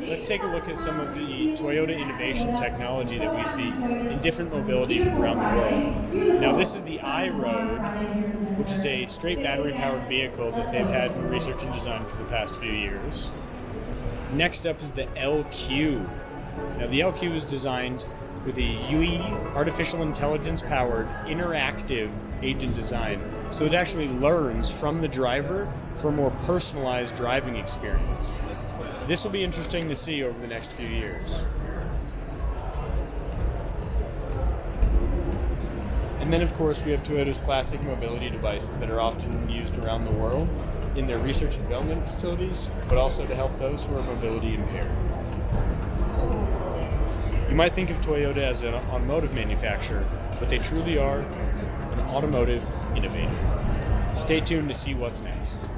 let's take a look at some of the Toyota innovation technology that we see in different mobility from around the world. Now, this is the iRoad, which is a straight battery-powered vehicle that they've had in research and design for the past few years. Next up is the LQ. Now, the LQ is designed with a UE, artificial intelligence-powered, interactive agent design, so it actually learns from the driver for a more personalized driving experience. This will be interesting to see over the next few years. And then, of course, we have Toyota's classic mobility devices that are often used around the world in their research and development facilities, but also to help those who are mobility impaired. You might think of Toyota as an automotive manufacturer, but they truly are an automotive innovator. Stay tuned to see what's next.